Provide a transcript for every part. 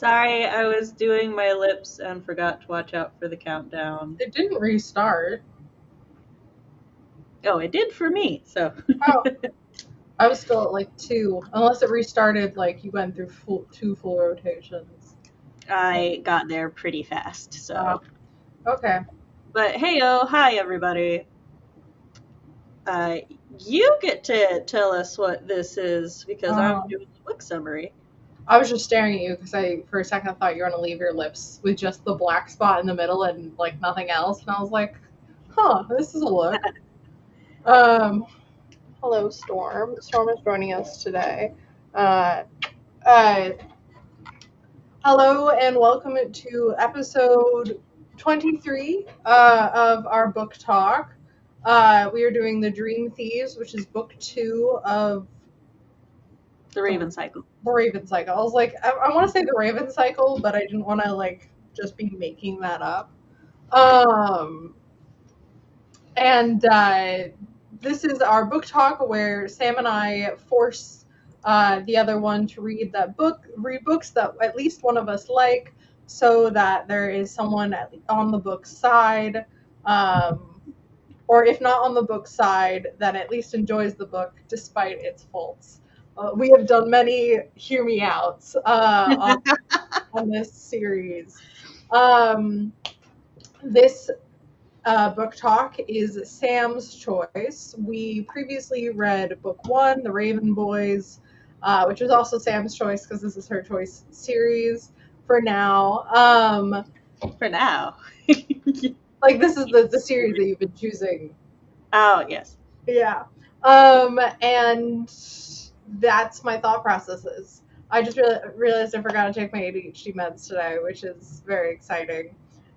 Sorry, I was doing my lips and forgot to watch out for the countdown. It didn't restart. Oh, it did for me, so. Oh, I was still at like 2. Unless it restarted, like you went through two full rotations. I got there pretty fast, Ah, so. okay. But hi everybody. Uh, you get to tell us what this is because I'm Um, doing the book summary. I was just staring at you because for a second, I thought you were gonna leave your lips with just the black spot in the middle and like nothing else, and I was like, "Huh, this is a look." Um, Hello, Storm. Storm is joining us today. Uh, uh, Hello and welcome to episode 23 of our book talk. We are doing the Dream Thieves, which is book 2 of The Raven Cycle. the Raven Cycle. I was like, I want to say the Raven Cycle, but I didn't want to like just be making that up. Um, and This is our book talk where Sam and I force the other one to read books that at least one of us like, so that there is someone on the book side, or if not on the book side, that at least enjoys the book despite its faults. We have done many hear me outs on this series. This book talk is Sam's choice. We previously read book 1, The Raven Boys, which was also Sam's choice because this is her choice series for now. For now. Like, this is the series that you've been choosing. Oh, yes. Yeah. And that's my thought processes. I just realized I forgot to take my ADHD meds today, which is very exciting.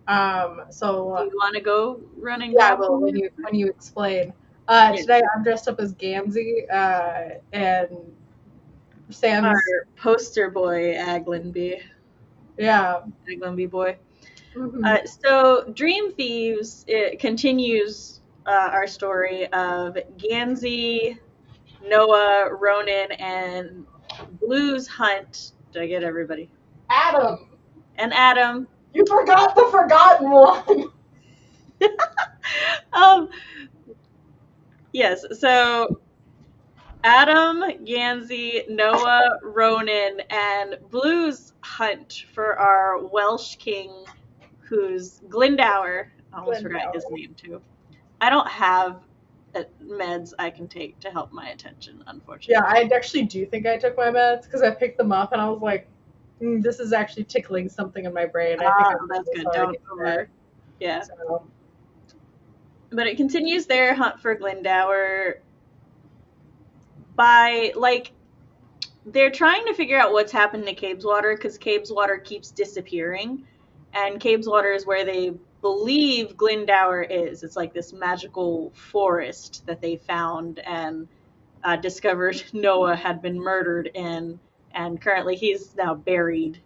Do you want to go running? Yeah, I will when you explain. Yeah. Today I'm dressed up as Gamzee, and Our Sam's. poster boy, Aglenby. Yeah. Aglenby boy. Hmm. So Dream Thieves, it continues our story of Gansey, Noah, Ronan, and Blue's Hunt. Did I get everybody? Adam, And Adam. you forgot the forgotten one. um, yes, so Adam, Gansey, Noah, Ronan, and Blue's Hunt for our Welsh king, who's Glendower. I almost forgot his name too. I don't have meds I can take to help my attention, Yeah, unfortunately. I actually do think I took my meds because I picked them up and I was like, this is actually tickling something in my brain. I think I'm That's really good. sorry Don't to hear over. Yeah. that. So, But it continues their hunt for Glendower by, like, they're trying to figure out what's happened to Cabeswater because Cabeswater keeps disappearing. And Cabeswater is where they believe Glendower is. It's like this magical forest that they found and discovered Noah had been murdered in. And currently he's now buried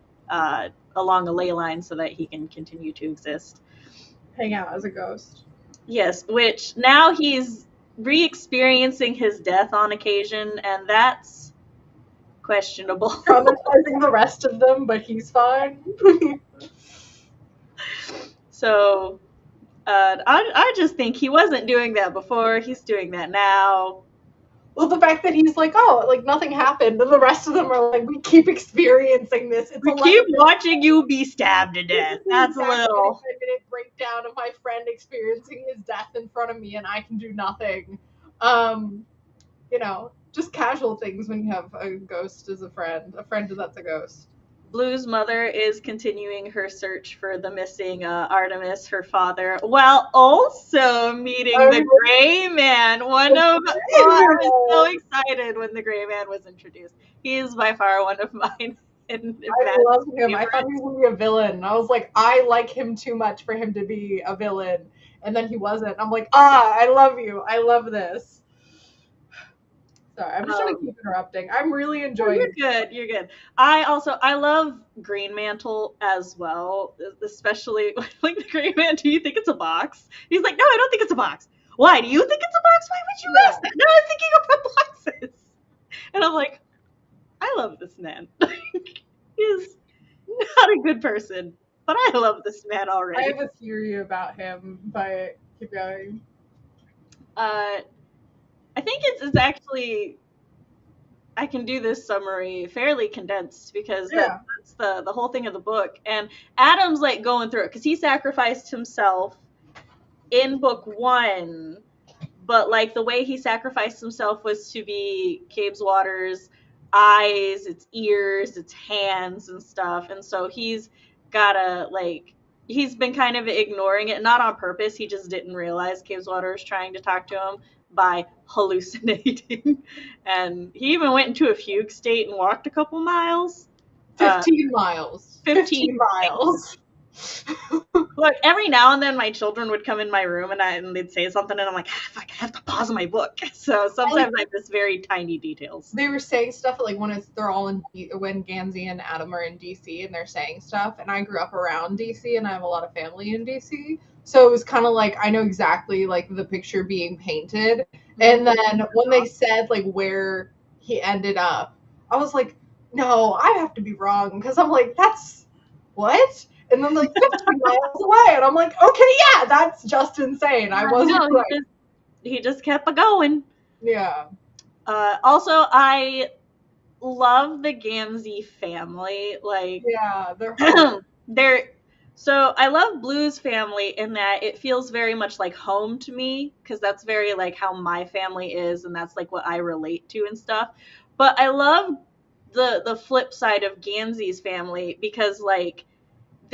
along a ley line so that he can continue to exist. hang out as a ghost. Yes, which now he's re-experiencing his death on occasion, and that's questionable. Traumatizing the rest of them, but he's fine. So I just think he wasn't doing that before. He's doing that now. Well, the fact that he's like, oh, like nothing happened, and the rest of them are like, we keep experiencing this. It's We keep watching you be stabbed to death. That's a little. 10-minute breakdown of my friend experiencing his death in front of me, and I can do nothing. You know, just casual things when you have a ghost as a friend that's a ghost. Blue's mother is continuing her search for the missing Artemis, her father, while also meeting the Gray Man. I was so excited when the Gray Man was introduced. He is by far one of mine. I love him. I thought he was going to be a villain. I was like, I like him too much for him to be a villain. And then he wasn't. I'm like, I love you. I love this. Sorry, I'm just trying to keep interrupting. I'm really enjoying it. You're good. I love Green Mantle as well, especially like the Green Man. Do you think it's a box? He's like, no, I don't think it's a box. Why? Do you think it's a box? Why would you ask that? No, I'm thinking about boxes. And I'm like, I love this man. He's good person, but I love this man I already. have a theory about him, but keep going. I think it's actually, I can do this summary fairly condensed because Yeah. that's the whole thing of the book. And Adam's like going through it because he sacrificed himself in book one, but like the way he sacrificed himself was to be Cabeswater's eyes, its ears, its hands and stuff. And so he's gotta like, he's been kind of ignoring it, not on purpose. He just didn't realize Cabeswater was trying to talk to him by hallucinating. And he even went into a fugue state and walked a couple miles. 15 miles. 15 miles. Look, every now and then my children would come in my room and they'd say something and I'm like, fuck, I have to pause my book. So sometimes I miss very tiny details. They were saying stuff like they're all when Gansey and Adam are in DC and they're saying stuff, and I grew up around DC and I have a lot of family in DC. So it was kind of like I know exactly like the picture being painted. And then when they said like where he ended up, I was like, no, I have to be wrong because I'm like, that's what? And then like 15 miles away, and I'm like, okay, yeah, that's just insane. I wasn't right. He just kept going. Yeah. Also, I love the Gansey family. Like, yeah, they're so I love Blue's family in that it feels very much like home to me because that's very like how my family is, and that's like what I relate to and stuff. But I love the flip side of Gansey's family because like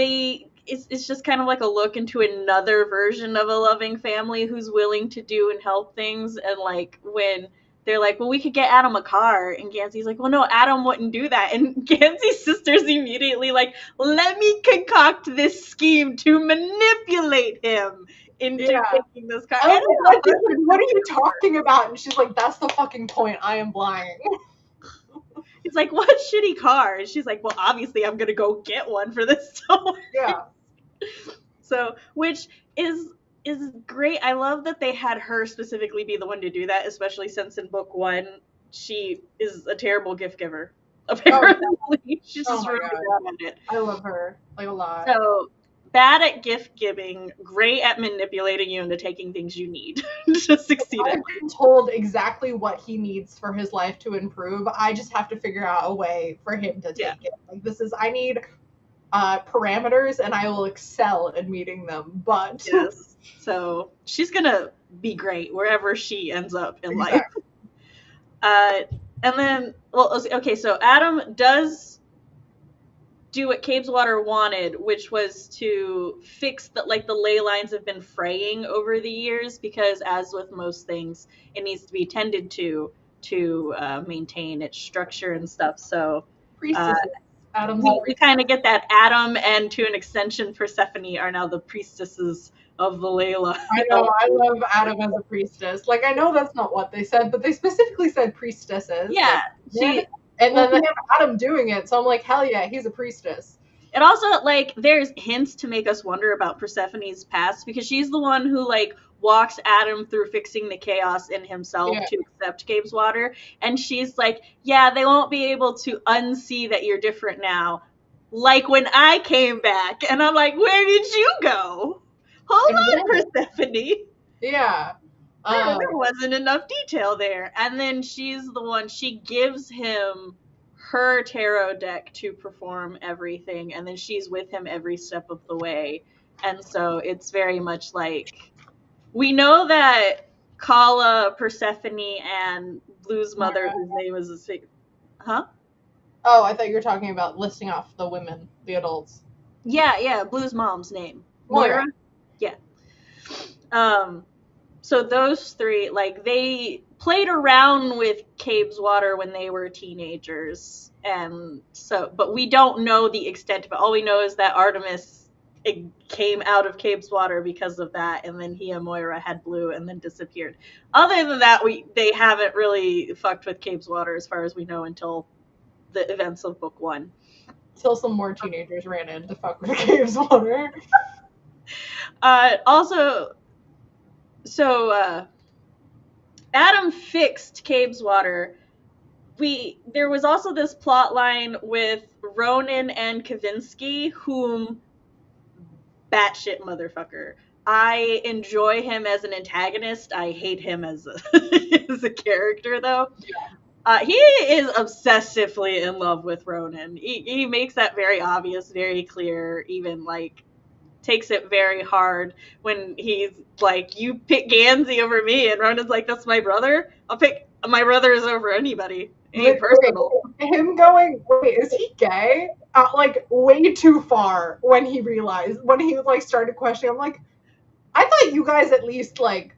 it's just kind of like a look into another version of a loving family who's willing to do and help things. And like when they're like, well, we could get Adam a car, and Gansey's like, well, no, Adam wouldn't do that. And Gansey's sister's immediately like, let me concoct this scheme to manipulate him into taking this car. Like, what are you talking about? And she's like, that's the fucking point. I am lying. He's like, what shitty car? And she's like, well, obviously I'm gonna go get one for this story. Yeah. So, which is great. I love that they had her specifically be the one to do that, especially since in book one she is a terrible gift giver. Apparently, she's just really bad at it. I love her like a lot. So bad at gift giving, great at manipulating you into taking things you need to succeed. I've been told exactly what he needs for his life to improve. I just have to figure out a way for him to take it. Like I need parameters, and I will excel at meeting them. But yes, so she's gonna be great wherever she ends up in life. And then, well, okay, so Adam does do what Cabeswater wanted, which was to fix the ley lines have been fraying over the years, because as with most things, it needs to be tended to maintain its structure and stuff. So we kind of get that Adam and to an extension Persephone are now the priestesses of the ley line. I know, I love Adam as a priestess. Like, I know that's not what they said, but they specifically said priestesses. Yeah. And then they have Adam doing it, so I'm like, hell yeah, he's a priestess. It also, like, there's hints to make us wonder about Persephone's past, because she's the one who, like, walks Adam through fixing the chaos in himself to accept Cabeswater. And she's like, yeah, they won't be able to unsee that you're different now. Like when I came back. And I'm like, where did you go? Hold on, Persephone. Yeah. There wasn't enough detail there. And then she's the one, she gives him her tarot deck to perform everything, and then she's with him every step of the way. And so it's very much like, we know that Kala, Persephone, and Blue's mother, whose name is huh? Oh, I thought you were talking about listing off the women, the adults. Yeah, Blue's mom's name. Moira? Yeah. So those three, like, they played around with Cabeswater when they were teenagers, and so, but we don't know the extent of it. All we know is that Artemis came out of Cabeswater because of that, and then he and Moira had Blue and then disappeared. Other than that, they haven't really fucked with Cabeswater as far as we know until the events of book one. Until some more teenagers ran in to fuck with Cabeswater. Also, so Adam fixed Cabeswater. there was also this plot line with Ronan and Kavinsky, whom batshit motherfucker. I enjoy him as an antagonist. I hate him as as a character, though. He is obsessively in love with Ronan. He makes that very obvious, very clear, even like takes it very hard when he's like, you pick Gansey over me, and Ronan's like, that's my brother? I'll pick my brothers over anybody. It ain't personal. Okay, him going, wait, is he gay? Like, way too far when he like started questioning. I'm like, I thought you guys at least like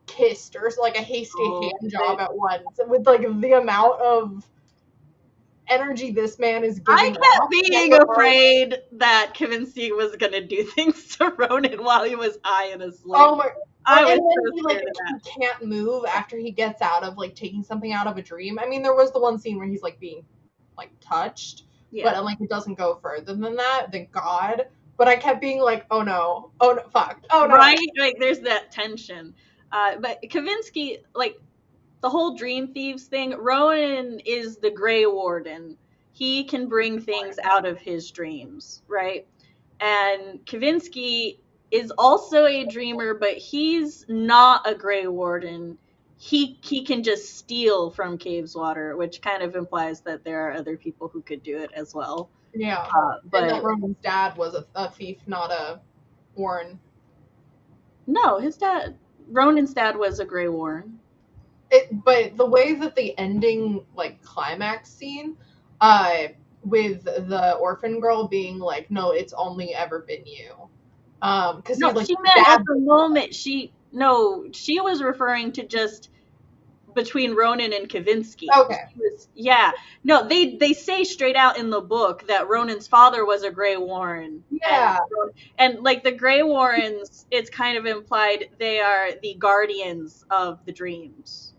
kissed or like a hasty hand job at once with like the amount of energy this man is giving. I kept being afraid that Kavinsky was gonna do things to Ronan while he was high and asleep. Oh my! I was and then so he like scared of that. he can't move after he gets out of like taking something out of a dream. I mean, there was the one scene where he's like being like touched, but like it doesn't go further than that. Thank God. But I kept being like, oh no, fuck, oh no. Right, like there's that tension. But Kavinsky, like the whole Dream Thieves thing, Ronan is the Grey Warden. He can bring things out of his dreams, right? And Kavinsky is also a dreamer, but he's not a Grey Warden. He can just steal from Caveswater, which kind of implies that there are other people who could do it as well. Yeah, but and that Ronan's dad was a thief, not a Warren. No, Ronan's dad was a Grey Warden. But the way that the ending like climax scene, with the orphan girl being like, no, it's only ever been you. Because no, like, she meant at the moment she was referring to just between Ronan and Kavinsky. Okay. No, they say straight out in the book that Ronan's father was a Grey Warden. Yeah. And like the Grey Warrens, it's kind of implied they are the guardians of the dreams.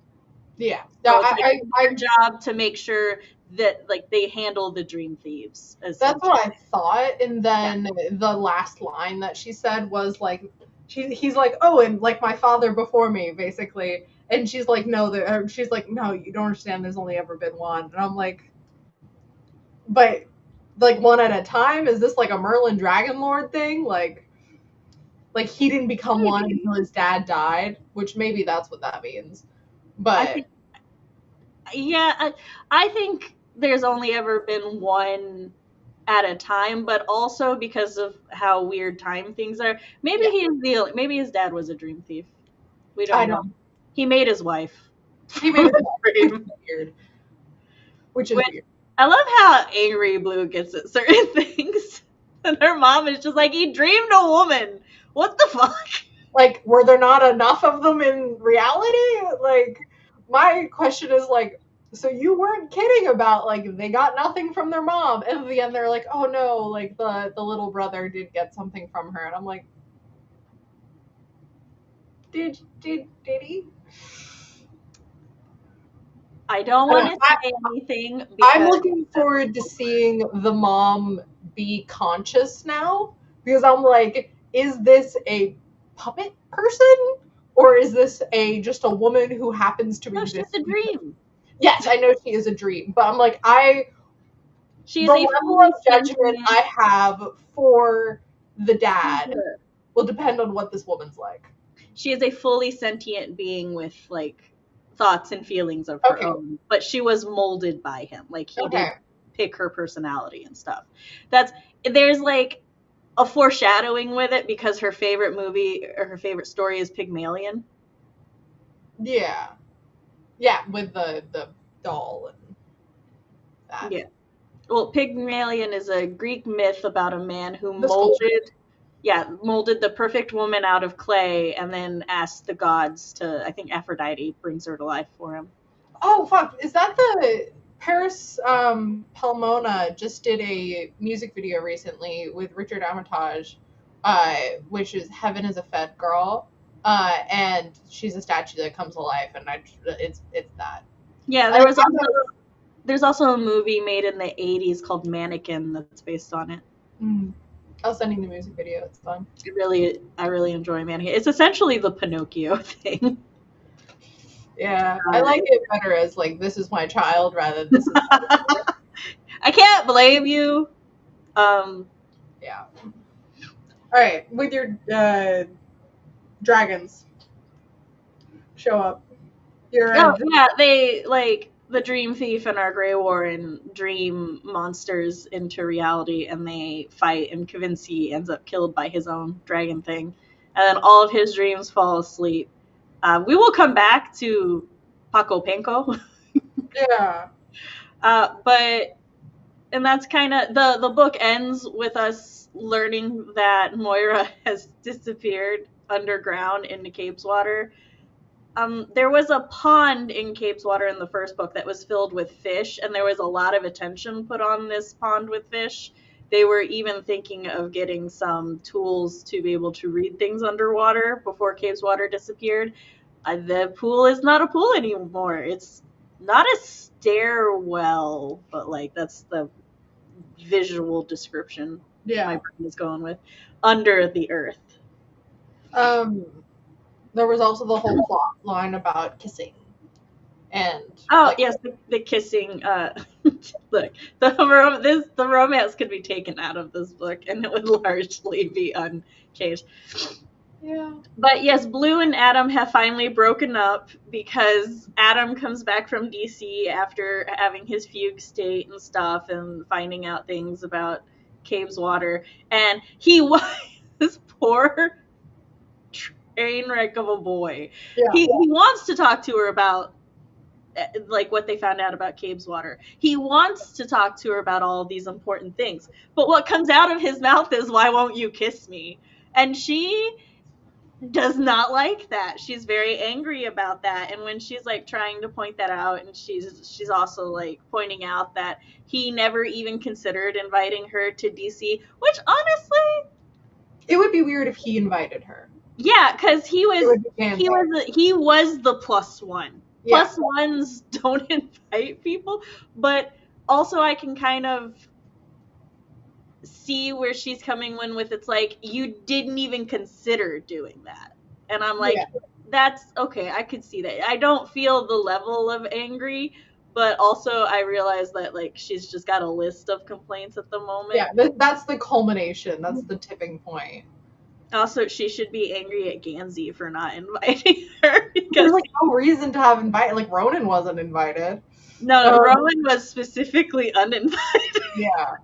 Yeah. So it's our job to make sure that like they handle the Dream Thieves. That's what I thought. And then the last line that she said was like, he's like, oh, and like my father before me, basically. And she's like, no, she's like, no, you don't understand. There's only ever been one. And I'm like, but like one at a time? Is this like a Merlin Dragon Lord thing? Like he didn't become one until his dad died, which maybe that's what that means. But I think there's only ever been one at a time, but also because of how weird time things are. Maybe maybe his dad was a dream thief. We don't know. He made his wife. He made his wife. Weird. Which is weird. I love how angry Blue gets at certain things. And her mom is just like, he dreamed a woman. What the fuck? Like, were there not enough of them in reality? Like, my question is like, so you weren't kidding about like they got nothing from their mom, and at the end they're like, oh no, like the little brother did get something from her, and I'm like, did he? I don't want to say anything. I'm looking forward to seeing the mom be conscious now, because I'm like, is this a puppet person, or is this just a woman who happens to exist? She's a dream. Yes, I know she is a dream, but I'm like, the level of judgment I have for the dad will depend on what this woman's like. She is a fully sentient being with like thoughts and feelings of her own, but she was molded by him. Like he did pick her personality and stuff. There's like a foreshadowing with it because her favorite movie or her favorite story is Pygmalion. Yeah. Yeah, with the doll and that. Yeah. Well, Pygmalion is a Greek myth about a man who molded the perfect woman out of clay and then asked the gods to, I think Aphrodite brings her to life for him. Oh, fuck. Is that the Paris Palmona just did a music video recently with Richard Armitage, which is Heaven is a Fed Girl. And she's a statue that comes to life, and it's that. Yeah, there's also a movie made in the 80s called Mannequin that's based on it. I was sending the music video. It's fun. I really enjoy Mannequin. It's essentially the Pinocchio thing. Yeah, I like it better as like this is my child rather than this is I can't blame you. yeah. All right, with your dragons show up. Your Oh yeah, they like the Dream Thief and our Grey Warren dream monsters into reality, and they fight, and Kavinsky ends up killed by his own dragon thing, and then all of his dreams fall asleep. We will come back to Paco Panko, yeah. but and that's kind of the book ends with us learning that Moira has disappeared underground into Cape's Water. There was a pond in Cape's Water in the first book that was filled with fish, and there was a lot of attention put on this pond with fish. They were even thinking of getting some tools to be able to read things underwater before Cape's Water disappeared. The pool is not a pool anymore. It's not a stairwell, but like that's the visual description my brain is going with. Under the earth. There was also the whole plot line about kissing. And yes, the kissing. Look, the romance could be taken out of this book, and it would largely be unchanged. Yeah. But yes, Blue and Adam have finally broken up because Adam comes back from DC after having his fugue state and stuff, and finding out things about Cave's Water, and he was this poor train wreck of a boy. Yeah. He wants to talk to her about like what they found out about Cave's Water. He wants to talk to her about all of these important things. But what comes out of his mouth is, "Why won't you kiss me?" And she does not like that. She's very angry about that. And when she's like trying to point that out, and she's also like pointing out that he never even considered inviting her to DC, which honestly, it would be weird if he invited her. Yeah, because he was the plus one. Yeah. Plus ones don't invite people, but also I can kind of see where she's coming when with it's like, you didn't even consider doing that. And I'm like, that's okay, I could see that. I don't feel the level of angry, but also I realize that like she's just got a list of complaints at the moment. Yeah, that's the culmination. That's the tipping point. Also, she should be angry at Gansey for not inviting her. Because there's like no reason to have invited. Like Ronan wasn't invited. No, Ronan was specifically uninvited. Yeah.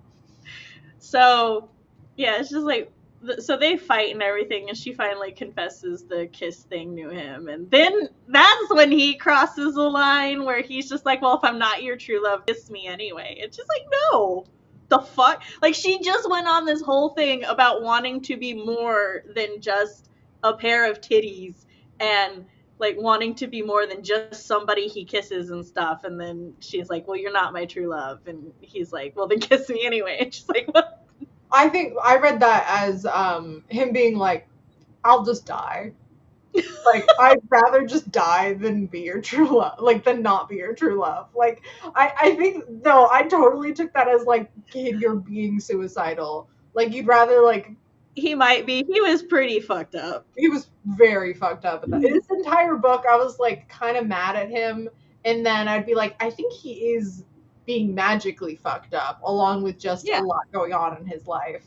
So, yeah, it's just like, so they fight and everything, and she finally confesses the kiss thing to him. And then that's when he crosses the line where he's just like, well, if I'm not your true love, kiss me anyway. It's just like, no. The fuck? Like, she just went on this whole thing about wanting to be more than just a pair of titties, and like wanting to be more than just somebody he kisses and stuff. And then she's like, well, you're not my true love. And he's like, well, then kiss me anyway. And she's like, what? I think I read that as him being like, I'll just die. Like, I'd rather just die than be your true love, like, than not be your true love. Like, I think, no, I totally took that as, like, kid, you're being suicidal. Like, you'd rather, like... He might be. He was pretty fucked up. He was very fucked up. In this entire book, I was, like, kind of mad at him, and then I'd be like, I think he is being magically fucked up, along with just a lot going on in his life.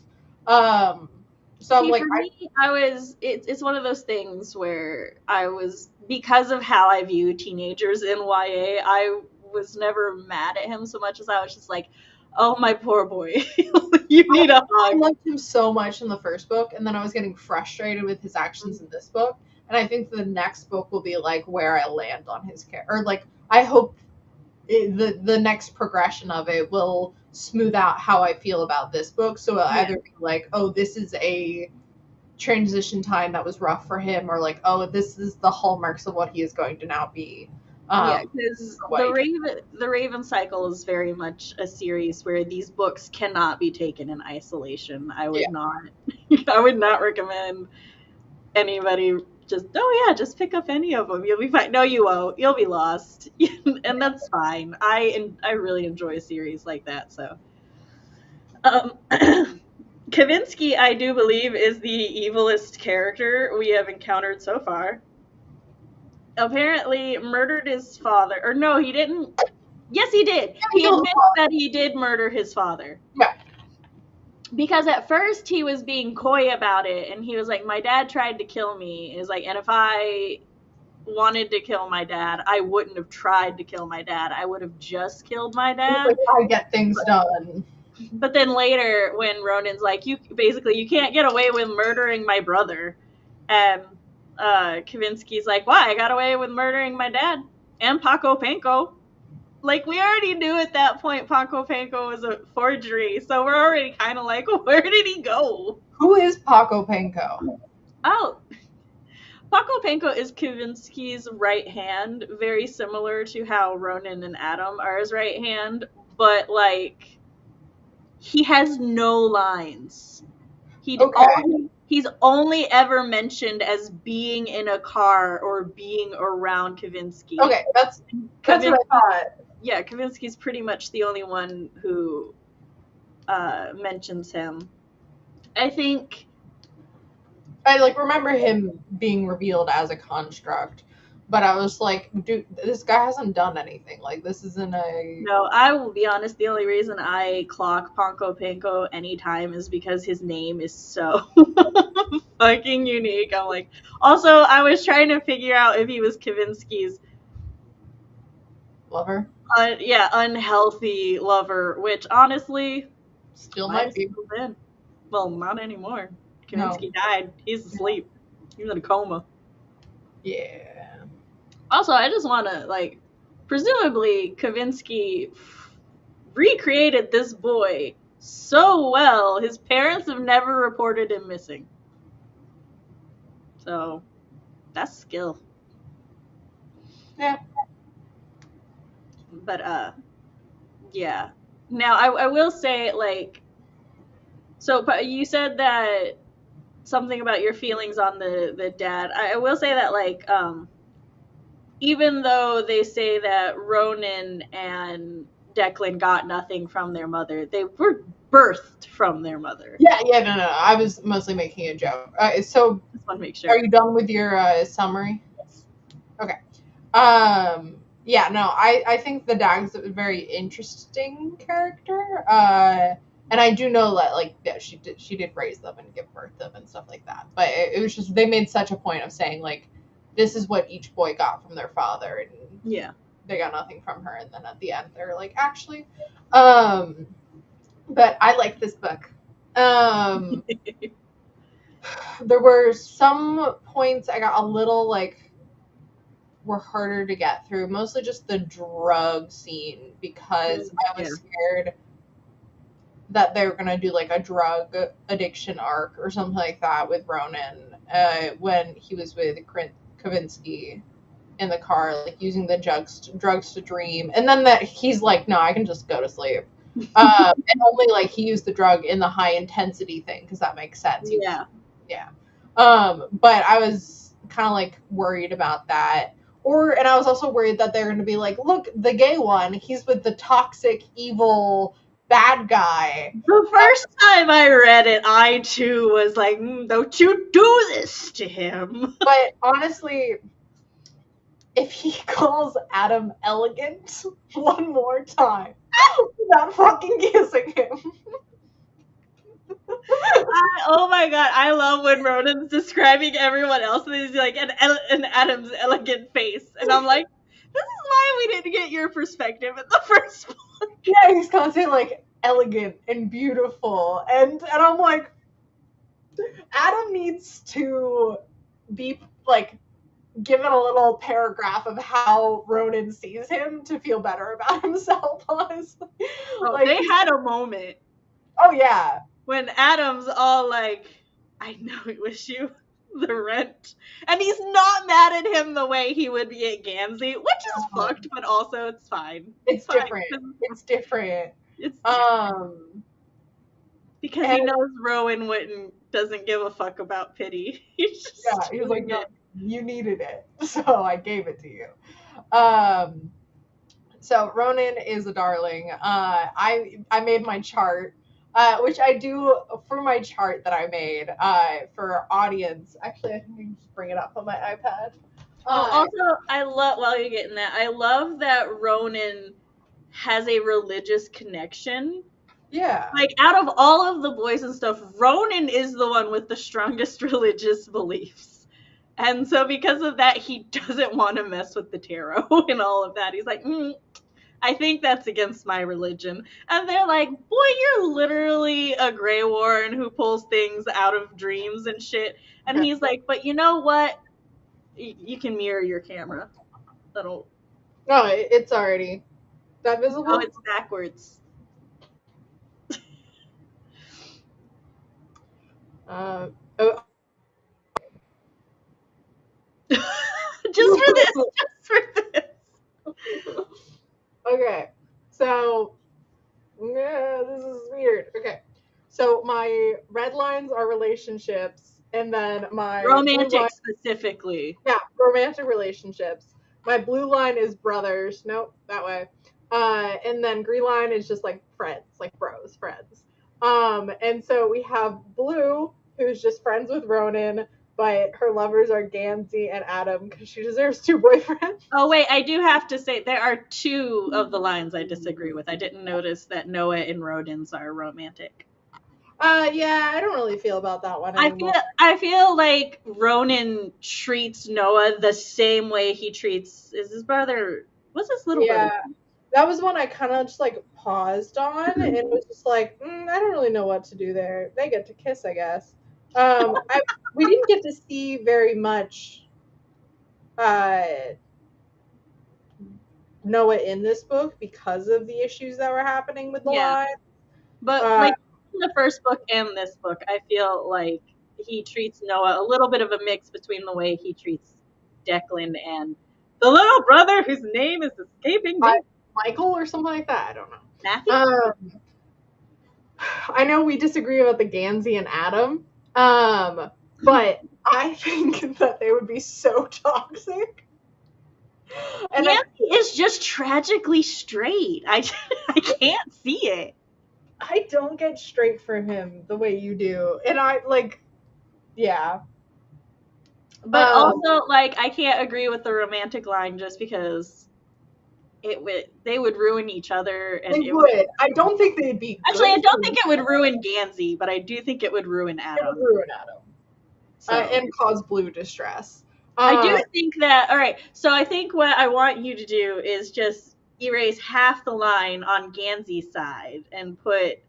So I'm like, it's one of those things where I was, because of how I view teenagers in YA, I was never mad at him so much as I was just like, oh, my poor boy, you need a hug. I loved him so much in the first book, and then I was getting frustrated with his actions in this book, and I think the next book will be like where I land on his character, or like I hope the next progression of it will smooth out how I feel about this book. So it'll either be like, oh, this is a transition time that was rough for him, or like, oh, this is the hallmarks of what he is going to now be. Because the Raven Cycle is very much a series where these books cannot be taken in isolation. I would not recommend anybody just pick up any of them. You'll be fine. No, you won't. You'll be lost. And that's fine. I really enjoy a series like that. So, Kavinsky, I do believe, is the evilest character we have encountered so far. apparently murdered his father. Or no, he didn't. Yes, he did. He He killed admits the that he did murder his father. Yeah. Because at first he was being coy about it, and he was like, my dad tried to kill me. Is like, and if I wanted to kill my dad, I wouldn't have tried to kill my dad. I would have just killed my He's dad. like, I get things done. But then later, when Ronan's like, you can't get away with murdering my brother, and Kavinsky's like, why? I got away with murdering my dad and Paco Panko. Like, we already knew at that point Paco Panko was a forgery, so we're already kind of like, where did he go? Who is Paco Panko? Oh, Paco Panko is Kavinsky's right hand, very similar to how Ronan and Adam are his right hand, but like, he has no lines. He's only ever mentioned as being in a car or being around Kavinsky. Okay, that's what I thought. Yeah, Kavinsky's pretty much the only one who mentions him. I think I like remember him being revealed as a construct, but I was like, dude, this guy hasn't done anything. Like, this isn't a. No, I will be honest. The only reason I clock Panko Panko anytime is because his name is so fucking unique. I'm like, also, I was trying to figure out if he was Kavinsky's Lover? Unhealthy lover, which honestly Still might be. Been. Well, not anymore. Kavinsky died. He's asleep. He's in a coma. Yeah. Also, I just want to, like, presumably Kavinsky recreated this boy so well, his parents have never reported him missing. So, that's skill. Yeah. But, yeah. Now, I will say, like, so you said that something about your feelings on the dad. I will say that, like, even though they say that Ronan and Declan got nothing from their mother, they were birthed from their mother. Yeah, no. I was mostly making a joke. So, just want to make sure. Are you done with your summary? Yes. Okay. Yeah, no, I think the dag's a very interesting character. And I do know that, like, yeah, she did raise them and give birth to them and stuff like that. But it was just, they made such a point of saying, like, this is what each boy got from their father, and yeah, they got nothing from her. And then at the end, they're like, actually, but I like this book. There were some points I got a little, like, were harder to get through, mostly just the drug scene, because I was scared that they were going to do, like, a drug addiction arc or something like that with Ronan when he was with Kavinsky in the car, like, using the drugs to dream, and then that he's like, no, I can just go to sleep. And only, like, he used the drug in the high intensity thing, because that makes sense. Yeah. But I was kind of, like, worried about that. And I was also worried that they're going to be like, look, the gay one, he's with the toxic, evil, bad guy. The first time I read it, I too was like, don't you do this to him. But honestly, if he calls Adam elegant one more time without fucking kissing him. Oh my god, I love when Ronan's describing everyone else and he's like an Adam's elegant face, and I'm like, this is why we didn't get your perspective in the first book. Yeah, he's constantly like elegant and beautiful, and I'm like, Adam needs to be like given a little paragraph of how Ronan sees him to feel better about himself, honestly. Like, they had a moment. Oh yeah. When Adam's all like, I know it was you, the rent. And he's not mad at him the way he would be at Gansey, which is fucked, but also it's fine. It's different. It's different. It's different. Because he knows Rowan doesn't give a fuck about pity. He's just he was like, no, you needed it, so I gave it to you. So Ronan is a darling. I made my chart. Which I do for my chart that I made for our audience. Actually, I think I can just bring it up on my iPad. Also, I love, while you're getting that, I love that Ronan has a religious connection. Yeah. Like, out of all of the boys and stuff, Ronan is the one with the strongest religious beliefs. And so, because of that, he doesn't want to mess with the tarot and all of that. He's like, I think that's against my religion. And they're like, boy, you're literally a Grey Warren who pulls things out of dreams and shit. And he's like, but you know what? You can mirror your camera. That'll. No, it's already that visible. Oh, it's backwards. Oh, Just for this. Just for this. okay. So, yeah, this is weird. Okay. So my red lines are relationships, and then my Romantic blue line, specifically. yeah, romantic relationships. My blue line is brothers. Nope, that way. And then green line is just like friends, like bros, friends. And so we have Blue, who's just friends with Ronan, but her lovers are Gansey and Adam because she deserves two boyfriends. Oh, wait, I do have to say, there are two of the lines I disagree with. I didn't notice that Noah and Rodin's are romantic. Yeah, I don't really feel about that one anymore. I feel like Ronan treats Noah the same way he treats his brother. What's his little brother? That was one I kind of just like paused on and was just like, I don't really know what to do there. They get to kiss, I guess. We didn't get to see very much Noah in this book because of the issues that were happening with the line. But like in the first book and this book, I feel like he treats Noah a little bit of a mix between the way he treats Declan and the little brother whose name is escaping me. Michael or something like that. I don't know. Matthew? I know we disagree about the Gansey and Adam, but I think that they would be so toxic. And Gansey is just tragically straight. I can't see it. I don't get straight for him the way you do. And I like, yeah. But also, like, I can't agree with the romantic line just because they would ruin each other. And they would. I don't think they'd be. Actually, I don't think it would ruin Gansey, but I do think it would ruin Adam. It would ruin Adam. So. And cause Blue distress. I do think that. All right. So I think what I want you to do is just erase half the line on Gansey's side and put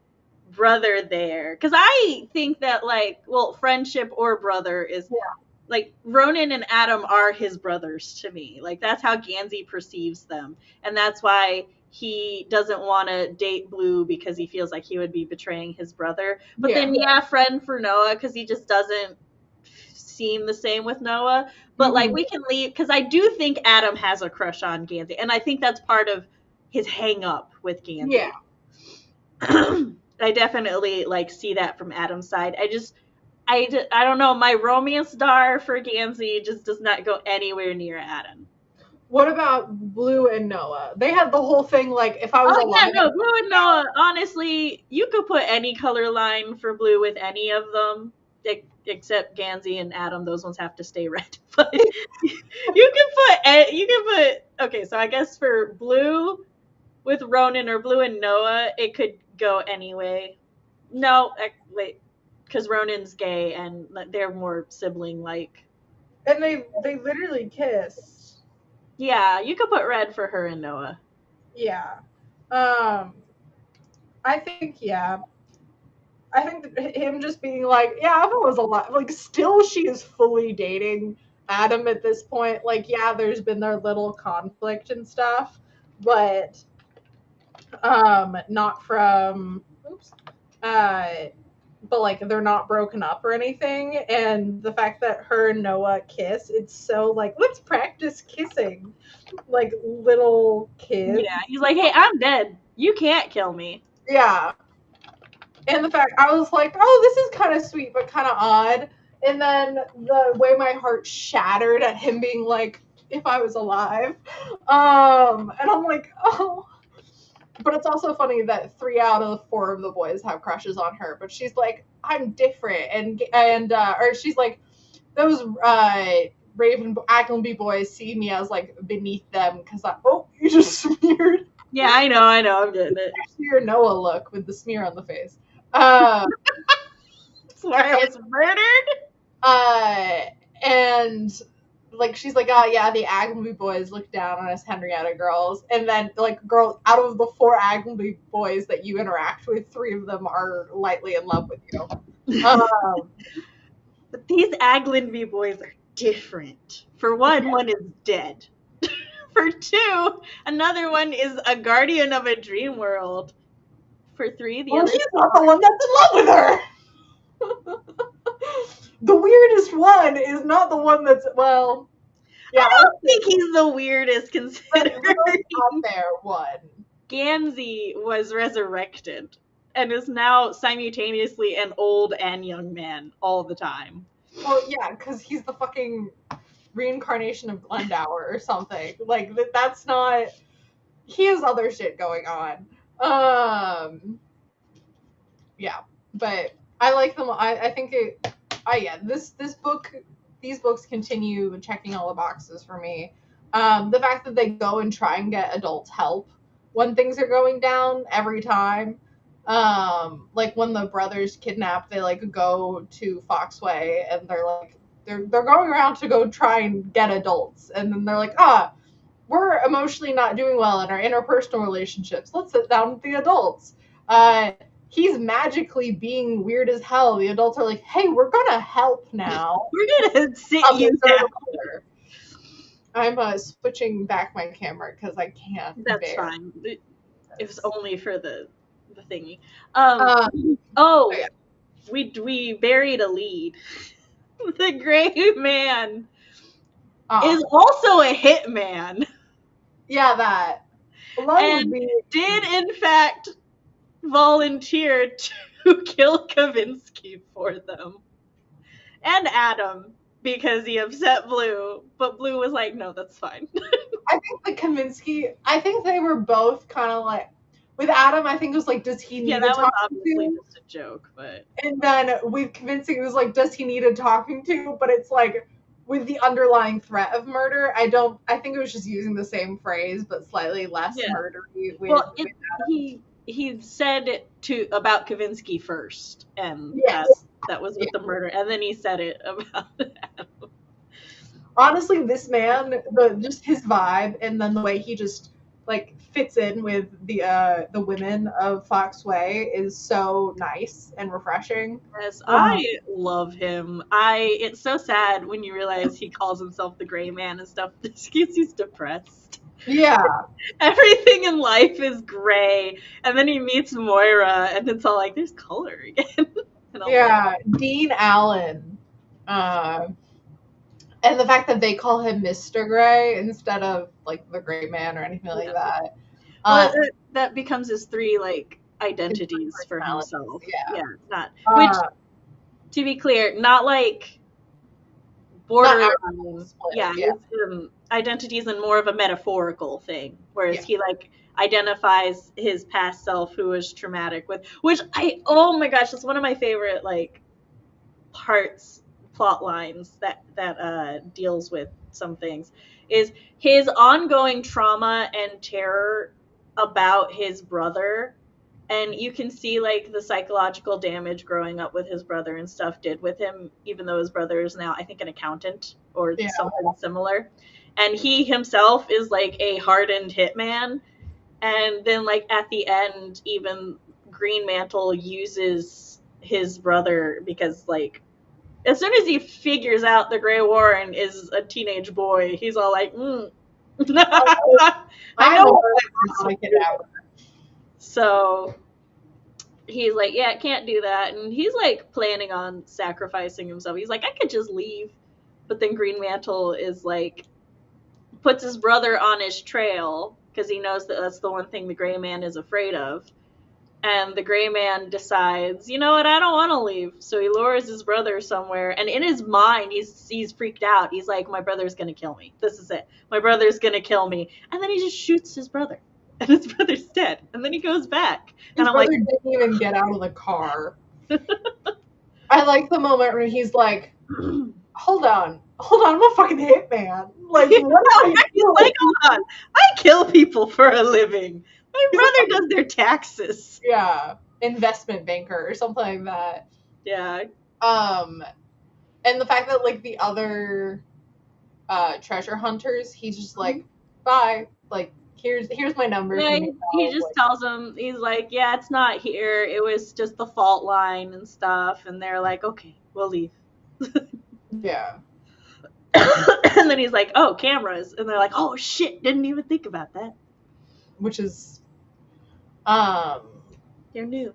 brother there, because I think that, like, well, friendship or brother is like Ronan and Adam are his brothers to me. Like, that's how Gansey perceives them, and that's why he doesn't want to date Blue, because he feels like he would be betraying his brother. But then friend for Noah, because he just doesn't seem the same with Noah. But like, we can leave, because I do think Adam has a crush on Gansey, and I think that's part of his hang up with Gansey. Yeah. I definitely like see that from Adam's side. I don't know, my romance star for Gansey just does not go anywhere near Adam. What about Blue and Noah? They had the whole thing, like, if I was alive. Yeah, no, Blue and Noah, honestly, you could put any color line for Blue with any of them, except Gansey and Adam. Those ones have to stay red. But you can put, okay, so I guess for Blue with Ronan or Blue and Noah, it could go anyway. No, wait, because Ronan's gay and they're more sibling-like. And they literally kiss. Yeah, you could put red for her and Noah. Yeah. I think, I think him just being like, if I was alive, like, still she is fully dating Adam at this point. Like, there's been their little conflict and stuff, but not from, but like, they're not broken up or anything. And the fact that her and Noah kiss, it's so like, let's practice kissing, like little kids. Yeah, he's like, hey, I'm dead. You can't kill me. Yeah. And the fact, I was like, oh, this is kind of sweet, but kind of odd. And then the way my heart shattered at him being like, if I was alive. And I'm like, oh. But it's also funny that 3 out of 4 of the boys have crushes on her. But she's like, I'm different. Or she's like, those Aglionby boys see me as like beneath them because you just smeared. Yeah, I know, I'm getting it. Your Noah look with the smear on the face. That's why I was murdered. And like she's like, oh yeah, the Aglionby boys look down on us Henrietta girls, and then like girls out of the 4 Aglionby boys that you interact with, 3 of them are lightly in love with you. But these Aglionby boys are different. For one is dead. For 2, another one is a guardian of a dream world. For 3, the other. He's not the one that's in love with her. The weirdest one is not the one that's yeah. I don't think he's the weirdest considering not there one. Gansey was resurrected and is now simultaneously an old and young man all the time. Well, yeah, because he's the fucking reincarnation of Glendower or something. Like that's not. He has other shit going on. Yeah, but I like them. I think it. These books continue checking all the boxes for me. The fact that they go and try and get adults help when things are going down every time. Like when the brothers kidnap, they like go to Foxway and they're like they're going around to go try and get adults, and then they're like, we're emotionally not doing well in our interpersonal relationships. Let's sit down with the adults. He's magically being weird as hell. The adults are like, hey, we're gonna help now. We're gonna sit you down. I'm switching back my camera because I can't. That's fine. It was only for the thingy. Yeah. We buried a lead. The Gray Man is also a hitman. Yeah, that. And did in fact volunteer to kill Kavinsky for them. And Adam, because he upset Blue, but Blue was like, no, that's fine. I think the Kavinsky, I think they were both kind of like, with Adam, I think it was like, does he need that was obviously just a joke, but. And then with Kavinsky, it was like, does he need a talking to? But it's like, with the underlying threat of murder, I think it was just using the same phrase, but slightly less murdery. Well, he said it about Kavinsky first, and that was with the murder, and then he said it about Adam. Honestly, this man, just his vibe, and then the way he just like fits in with the women of Foxway is so nice and refreshing. Yes, I love him. It's so sad when you realize he calls himself the Gray Man and stuff. He's depressed. Yeah. Everything in life is gray. And then he meets Moira, and it's all like, there's color again. Yeah, Dean Allen. And the fact that they call him Mr. Gray instead of, like, the Gray Man or anything like that. Well, that becomes his 3, like, identities for himself. Yeah, it's not. Which, to be clear, not, like, borderline. Identities in more of a metaphorical thing, whereas he like identifies his past self who was traumatic with, which oh my gosh, that's one of my favorite like plot lines that deals with some things, is his ongoing trauma and terror about his brother. And you can see like the psychological damage growing up with his brother and stuff did with him, even though his brother is now, I think, an accountant or something similar. And he himself is like a hardened hitman. And then like at the end, even Green Mantle uses his brother because like as soon as he figures out the Grey Warren is a teenage boy, he's all like, I know. So he's like, yeah, can't do that. And he's like planning on sacrificing himself. He's like, I could just leave. But then Green Mantle is like, puts his brother on his trail because he knows that that's the one thing the Gray Man is afraid of. And the Gray Man decides, you know what, I don't want to leave. So he lures his brother somewhere. And in his mind, he's freaked out. He's like, my brother's going to kill me. This is it. My brother's going to kill me. And then he just shoots his brother. And his brother's dead. And then he goes back. His brother didn't even get out of the car. I like the moment where he's like, hold on. hold on, I'm a fucking hitman. Like, what am I He's doing? like, hold on, I kill people for a living. My He's brother does their taxes. Yeah, investment banker or something like that. Yeah. And the fact that like the other treasure hunters, he's just like, bye. Like, here's my number. If Yeah, you need he help. just Like, tells them, he's like, yeah, it's not here. It was just the fault line and stuff. And they're like, okay, we'll leave. yeah, And then he's like, oh, cameras. And they're like, oh, shit, didn't even think about that. which is, They're new.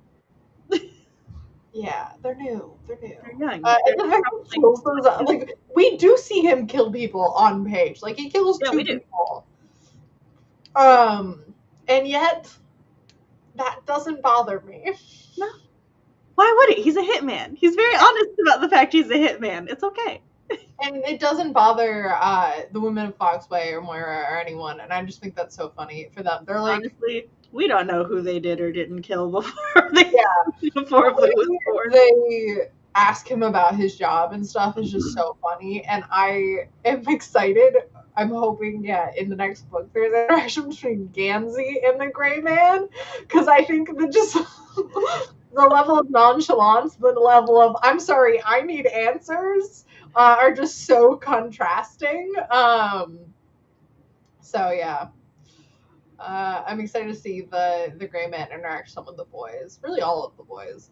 yeah, they're new. They're new. They're young. And the fact that he kills those, like, we do see him kill people on page. Like, he kills Yeah, 2 we do. people. And yet, that doesn't bother me. No. Why would it? He's a hitman. He's very honest about the fact he's a hitman. It's okay. And it doesn't bother the women of Foxway or Moira or anyone. And I just think that's so funny for them. They're like, honestly, we don't know who they did or didn't kill before before Blue was born. They ask him about his job and stuff is just so funny. And I am excited. I'm hoping, in the next book there's an interaction between Gansey and the Gray Man. Because I think that just the level of nonchalance, the level of, I'm sorry, I need answers, are just so contrasting. So yeah. I'm excited to see the Gray Man interact some with the boys. Really all of the boys.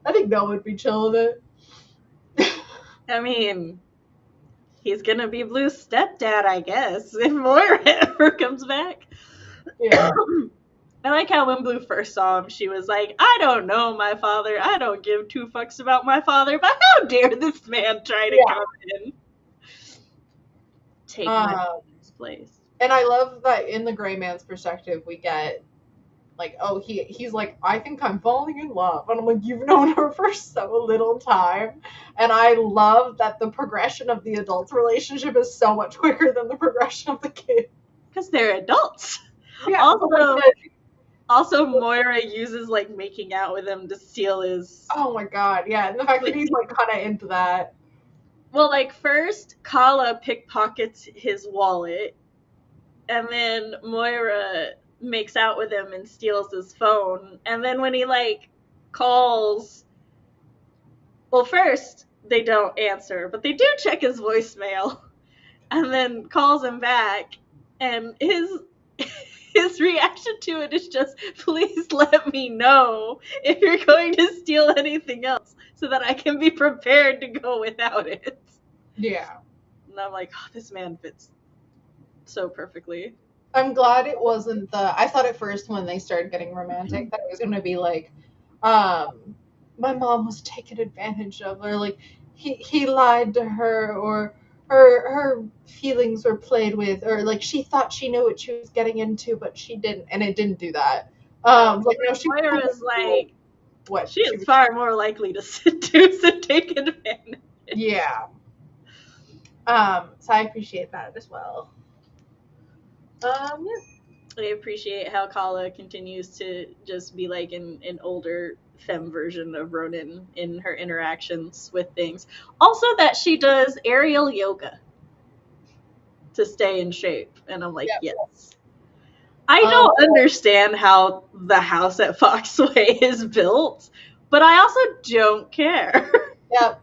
I think Noah would be chill with it. I mean, he's gonna be Blue's stepdad, I guess, if Moira ever comes back. Yeah. I like how when Blue first saw him, she was like, I don't know my father. I don't give 2 fucks about my father, but how dare this man try to come in? Take my father's place. And I love that in the Gray Man's perspective, we get, like, oh, he's like, I think I'm falling in love. And I'm like, you've known her for so little time. And I love that the progression of the adult relationship is so much quicker than the progression of the kid. Because they're adults. Yeah. Also, Moira uses, like, making out with him to steal his... Oh my god, yeah. And the fact that he's, like, kind of into that. Well, like, first, Kala pickpockets his wallet, and then Moira makes out with him and steals his phone, and then when he, like, calls... Well, first, they don't answer, but they do check his voicemail, and then calls him back, and his reaction to it is just, please let me know if you're going to steal anything else so that I can be prepared to go without it. Yeah. And I'm like, oh, this man fits so perfectly. I'm glad it wasn't I thought at first when they started getting romantic that it was going to be like, my mom was taken advantage of, or like, he lied to her, or her feelings were played with, or like she thought she knew what she was getting into, but she didn't, and it didn't do that. Like, no, Moira's like, what? She is far more likely to seduce and take advantage. Yeah. So I appreciate that as well. Yeah. I appreciate how Kala continues to just be like an older femme version of Ronin in her interactions with things. Also that she does aerial yoga to stay in shape. And I'm like, yes. I don't understand how the house at Foxway is built, but I also don't care. Yeah.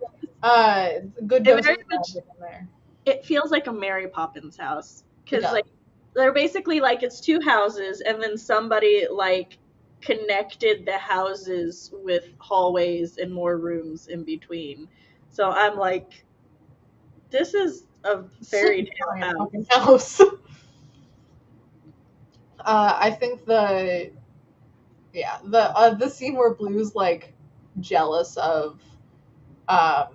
Good dose of magic in there. It feels like a Mary Poppins house. Because like they're basically like it's 2 houses and then somebody like connected the houses with hallways and more rooms in between. So I'm like, this is a fairy tale house. I think the scene where Blue's like jealous of I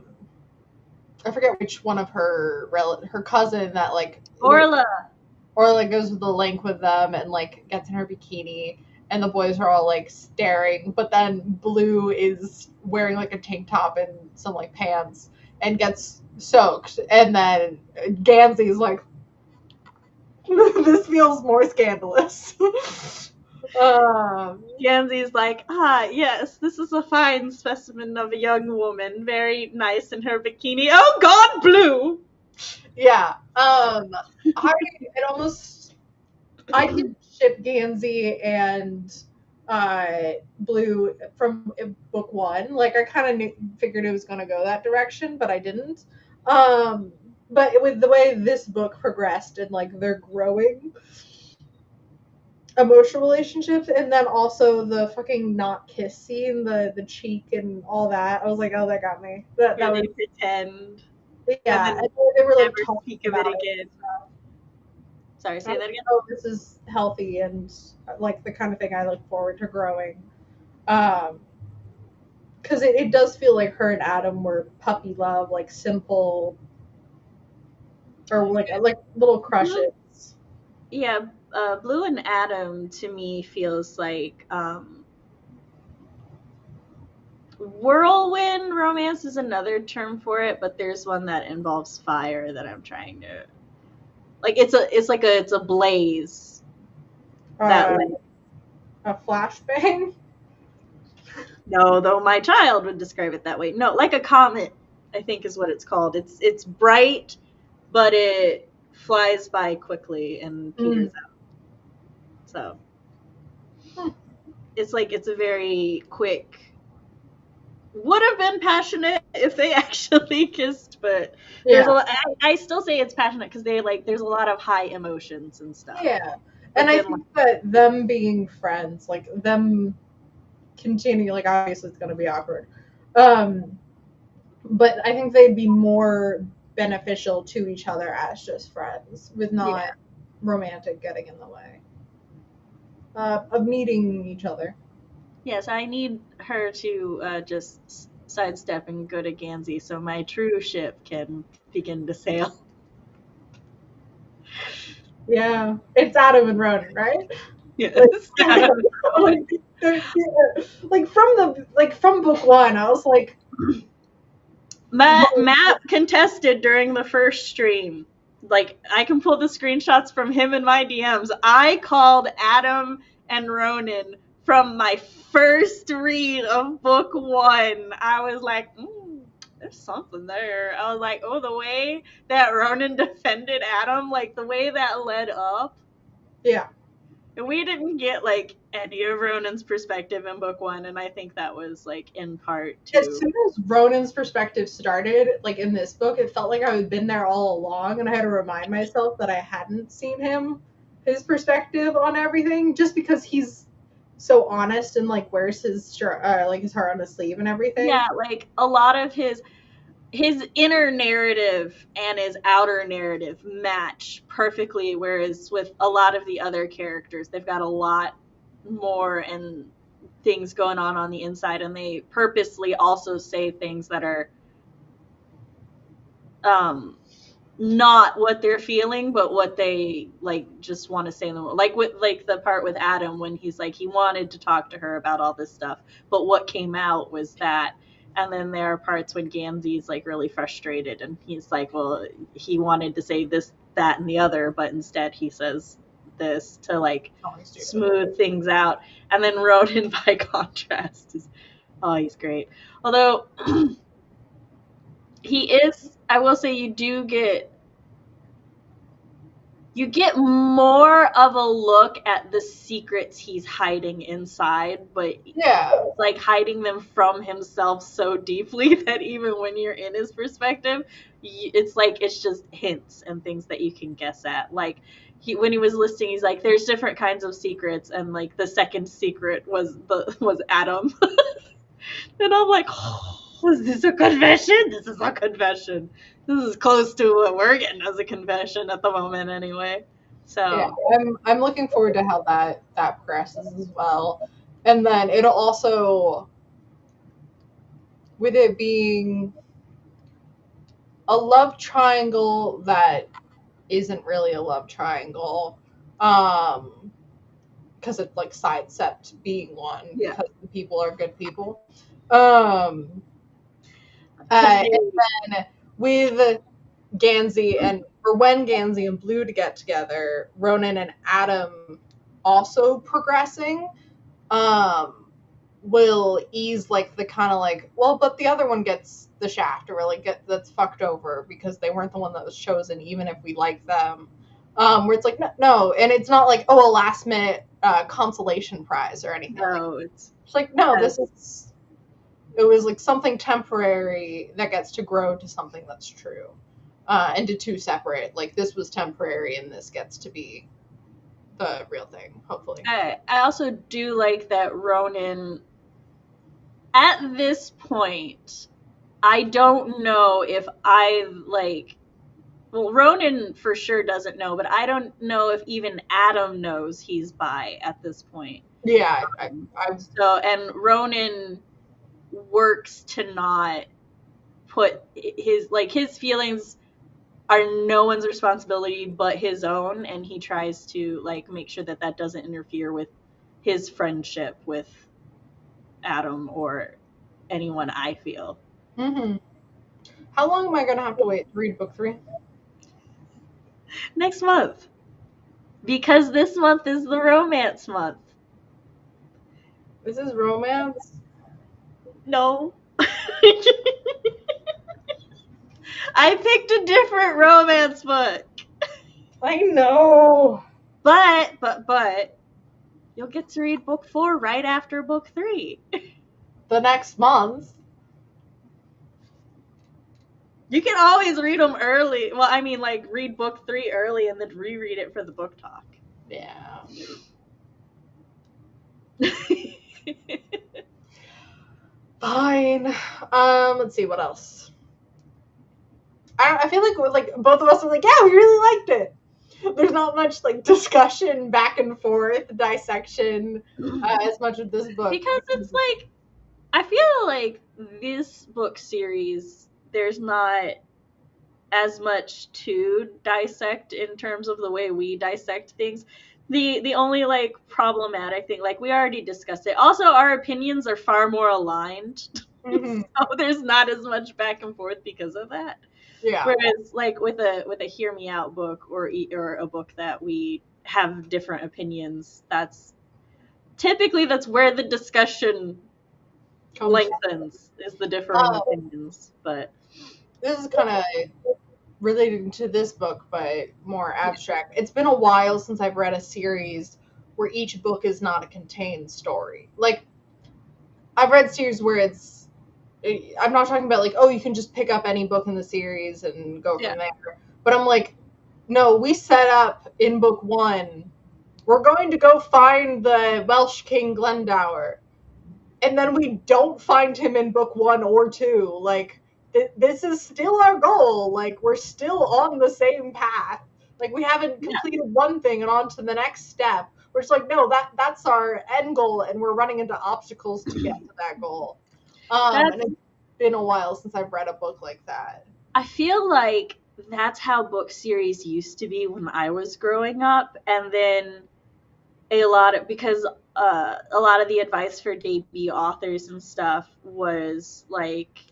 forget which one of her cousin that like Orla goes to the link with them and like gets in her bikini, and the boys are all like staring, but then Blue is wearing like a tank top and some like pants and gets soaked, and then Gansey's like, this feels more scandalous. Gansey's like, yes, this is a fine specimen of a young woman, very nice in her bikini. Oh God, Blue! Yeah. It almost I did ship Gansey and Blue from book one. Like I kind of figured it was going to go that direction, but I didn't. Um, but with the way this book progressed and like their growing emotional relationships, and then also the fucking not kiss scene, the cheek and all that, I was like, oh, that got me. Where That they was pretend and yeah, then and they were like never talking speak of about it it. again. Sorry, I say was that like, again. oh, this is healthy and like the kind of thing I look forward to growing. Um, because it does feel like her and Adam were puppy love, like simple or like little Blue, crushes. yeah, Blue and Adam to me feels like whirlwind romance is another term for it, but there's one that involves fire that I'm trying to like. It's a blaze that Uh, like a flashbang. no, though my child would describe it that way. No, like a comet, I think is what it's called. It's bright, but it flies by quickly and peters Mm. out. So Hmm. it's like it's a very quick. Would have been passionate if they actually kissed, but there's Yeah, a lot. I still say it's passionate because they like there's a lot of high emotions and stuff. yeah, and But I then like think that them being friends, like them continuing, like obviously it's gonna be awkward. Um, but I think they'd be more beneficial to each other as just friends, with yeah, not romantic getting in the way of meeting each other. yes, I need her to just sidestep and go to Gansey so my true ship can begin to sail. Yeah, it's Adam and Ronan, right? Like, Yes, Adam and Rowan. like, yeah, like from book one, I was like, Matt contested during the first stream. Like I can pull the screenshots from him in my DMs. I called Adam and Ronan from my first read of book one. I was like, there's something there. I was like, oh, the way that Ronan defended Adam, like the way that led up. yeah. And we didn't get like any of Ronan's perspective in book one, and I think that was like in part As to soon as Ronan's perspective started, like in this book, it felt like I had been there all along, and I had to remind myself that I hadn't seen his perspective on everything, just because he's so honest and like wears like his heart on his sleeve and everything. yeah, like a lot of his inner narrative and his outer narrative match perfectly, whereas with a lot of the other characters they've got a lot more and things going on the inside, and they purposely also say things that are um not what they're feeling but what they like just want to say in the world, like with like the part with Adam when he's like he wanted to talk to her about all this stuff but what came out was that. And then there are parts when Gansey's like really frustrated and he's like, well, he wanted to say this, that, and the other, but instead he says this to like smooth things out. And then Ronan by contrast is, oh, he's great. Although he is, I will say you get more of a look at the secrets he's hiding inside, but Yeah, like hiding them from himself so deeply that even when you're in his perspective, it's like it's just hints and things that you can guess at. Like when he was listing, he's like, "There's different kinds of secrets," and like the second secret was Adam, and I'm like, oh, "Is this a confession? This is a confession. This is close to what we're getting as a confession at the moment, anyway." yeah. So I'm looking forward to how that progresses as well, and then it'll also, with it being a love triangle that isn't really a love triangle, because it like sidestepped being one yeah, because the people are good people. Um, because and then with Gansey and or when Gansey and Blue to get together, Ronan and Adam also progressing. Um, will ease like the kind of like, well, but the other one gets the shaft, or like that's fucked over because they weren't the one that was chosen, even if we like them. Where it's like no, and it's not like, oh, a last minute consolation prize or anything. No, like it's like no, it was like something temporary that gets to grow to something that's true, into two separate. Like this was temporary, and this gets to be the real thing. Hopefully, I also do like that Ronan. At this point, I don't know if well, Ronan for sure doesn't know, but I don't know if even Adam knows he's bi at this point. yeah. And Ronan works to not put his feelings are no one's responsibility but his own, and he tries to like make sure that doesn't interfere with his friendship with Adam or anyone, I feel. Mm-hmm. How long am I gonna have to wait to read book 3? Next month, because this month is the romance month. This is romance? No. I picked a different romance book. I know. But you'll get to read book 4 right after book 3. The next month. You can always read them early. Well, I mean, like, read book 3 early and then reread it for the book talk. Yeah. Fine. Let's see, what else? I feel like both of us are like, yeah, we really liked it. There's not much like discussion back and forth, dissection, as much of this book. Because it's like, I feel like this book series, there's not as much to dissect in terms of the way we dissect things. The only like problematic thing, like we already discussed it. Also, our opinions are far more aligned, Mm-hmm. so there's not as much back and forth because of that. Yeah. Whereas, like with a Hear Me Out book or a book that we have different opinions, that's where the discussion lengthens, is the differing opinions. But this is kind of related to this book, but more abstract. It's been a while since I've read a series where each book is not a contained story. Like, I've read series where I'm not talking about like, oh, you can just pick up any book in the series and go from there. But I'm like, no, we set up in book 1, we're going to go find the Welsh King Glendower. And then we don't find him in book 1 or 2. Like, this is still our goal. Like, we're still on the same path. Like, we haven't completed one thing and on to the next step. We're just like, no, that's our end goal, and we're running into obstacles to get to that goal. And it's been a while since I've read a book like that. I feel like that's how book series used to be when I was growing up, and then a lot of the advice for debut authors and stuff was like,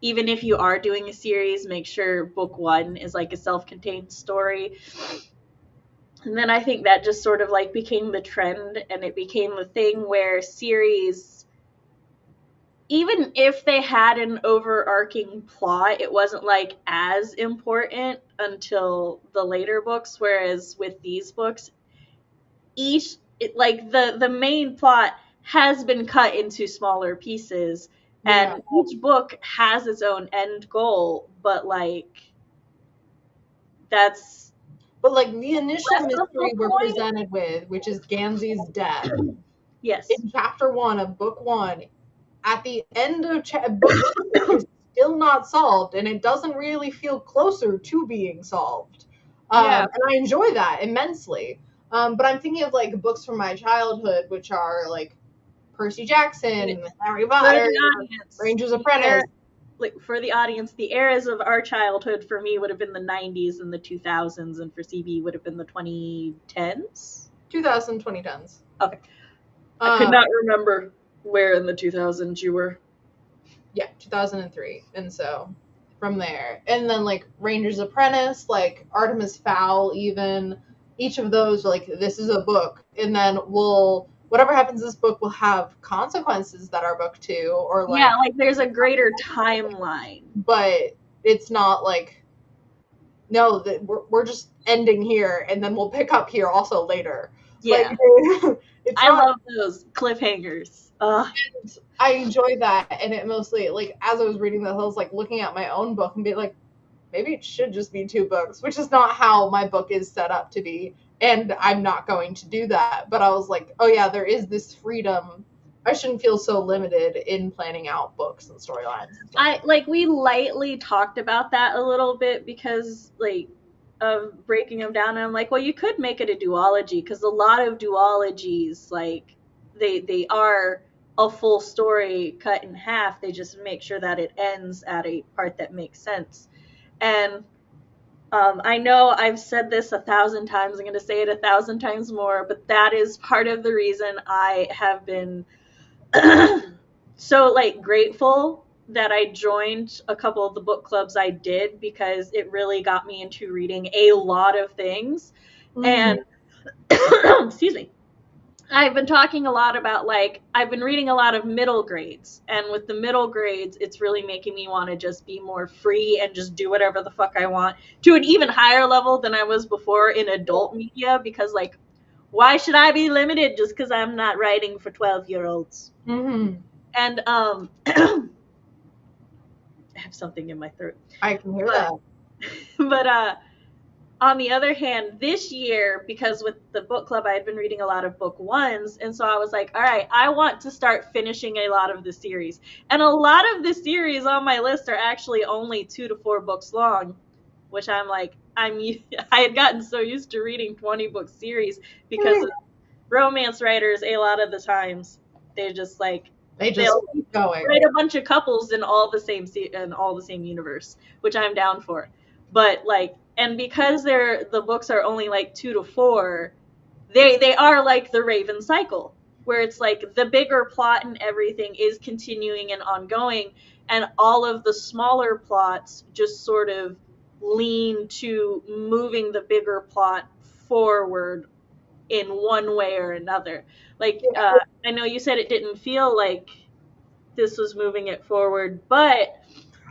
even if you are doing a series, make sure book 1 is like a self-contained story. And then I think that just sort of like became the trend, and it became the thing where series, even if they had an overarching plot, it wasn't like as important until the later books. Whereas with these books, the main plot has been cut into smaller pieces, and each book has its own end goal, but like that's but like the initial mystery we're presented with, which is Gansi's death. Yes. In chapter 1 of book 1, at the end of book 2, is still not solved, and it doesn't really feel closer to being solved. And I enjoy that immensely. But I'm thinking of like books from my childhood, which are like Percy Jackson, Harry Potter, Ranger's Apprentice. Like for the audience, the eras of our childhood for me would have been the 90s and the 2000s, and for CB would have been the 2010s. 2010s. Okay. I could not remember where in the 2000s you were. Yeah, 2003. And so from there. And then like Ranger's Apprentice, like Artemis Fowl, even each of those, like, this is a book. And then we'll whatever happens in this book will have consequences that are book 2, or like, yeah, like there's a greater timeline. but it's not like, no, that we're just ending here and then we'll pick up here also later. Yeah. Like, it's I not. love those cliffhangers. Ugh. I enjoy that, and it mostly, like, as I was reading this, I was like looking at my own book and being like, maybe it should just be 2 books, which is not how my book is set up to be, and I'm not going to do that. But I was like, oh yeah, there is this freedom. I shouldn't feel so limited in planning out books and storylines. We lightly talked about that a little bit because like of breaking them down, and I'm like, well, you could make it a duology, because a lot of duologies, like they are a full story cut in half. They just make sure that it ends at a part that makes sense. And I know I've said this 1,000 times. I'm going to say it 1,000 times more, but that is part of the reason I have been so like grateful that I joined a couple of the book clubs I did, because it really got me into reading a lot of things. And excuse me. I've been talking a lot about, like, I've been reading a lot of middle grades, and with the middle grades, it's really making me want to just be more free and just do whatever the fuck I want to an even higher level than I was before in adult media, because, like, why should I be limited just because I'm not writing for 12-year-olds? Mm-hmm. And I have something in my throat. I can hear that. But on the other hand, this year, because with the book club, I had been reading a lot of book ones, and so I was like, all right, I want to start finishing a lot of the series. And a lot of the series on my list are actually only 2 to 4 books long, which I'm like, I had gotten so used to reading 20-book series, because romance writers, a lot of the times, they just like, they'll keep going. Write a bunch of couples in all the same universe, which I'm down for. But like, and because the books are only like 2 to 4, they are like the Raven cycle, where it's like the bigger plot and everything is continuing and ongoing, and all of the smaller plots just sort of lean to moving the bigger plot forward in one way or another. Like, I know you said it didn't feel like this was moving it forward, but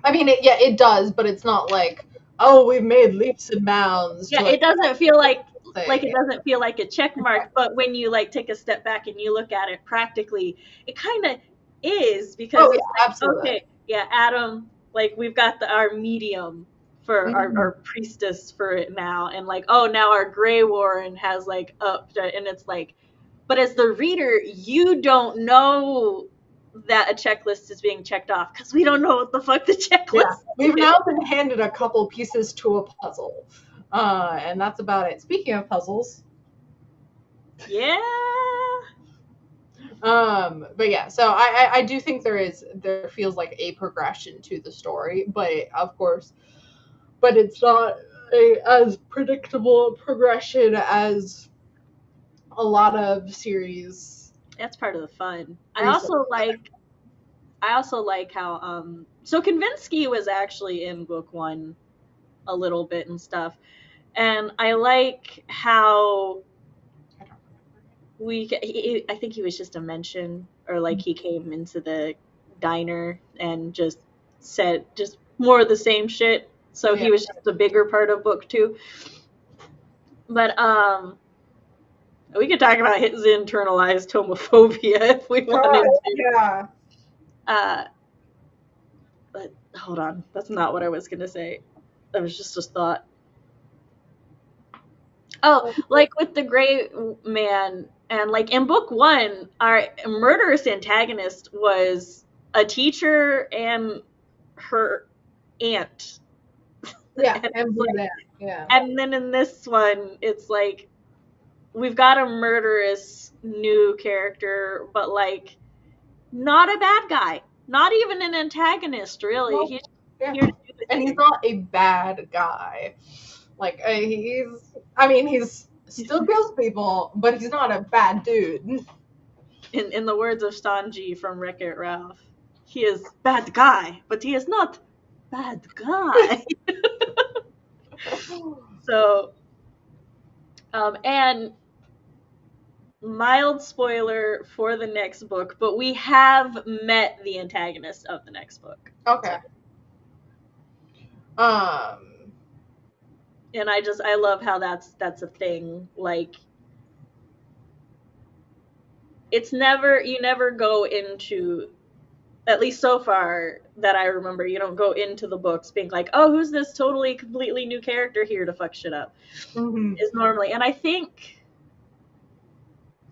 I mean, it does, but it's not like, oh, we've made leaps and bounds. Yeah, it doesn't feel like it doesn't feel like a check mark, but when you like take a step back and you look at it practically, it kind of is, because it's like, absolutely. Okay, yeah, Adam, like we've got our medium for our priestess for it now, and like, oh, now our Grey Warren has like upped, and it's like, but as the reader, you don't know that a checklist is being checked off, because we don't know what the fuck the checklist is. We've now been handed a couple pieces to a puzzle, and that's about it. Speaking of puzzles, yeah. But yeah, so I do think there feels like a progression to the story, but it's not as predictable a progression as a lot of series. That's part of the fun. I also like how so Kavinsky was actually in book 1 a little bit and stuff, and I like how I think he was just a mention, or like he came into the diner and just said just more of the same shit, so he was just a bigger part of book 2. But we could talk about his internalized homophobia if we wanted to. Yeah. But hold on, that's not what I was gonna say. That was just a thought. Oh, like with the Gray Man, and like in book 1, our murderous antagonist was a teacher and her aunt. Yeah, and then in this one, it's like we've got a murderous new character, but like not a bad guy, not even an antagonist, really. Well, he's here to do it, and he's not a bad guy. Like he still kills people, but he's not a bad dude. In the words of Sanji from Wreck-It Ralph, he is bad guy, but he is not bad guy. So, and mild spoiler for the next book, but we have met the antagonist of the next book. Okay. And I love how that's a thing. Like, it's never, you never go into, at least so far that I remember, you don't go into the books being like, oh, who's this totally completely new character here to fuck shit up. Is normally, and I think,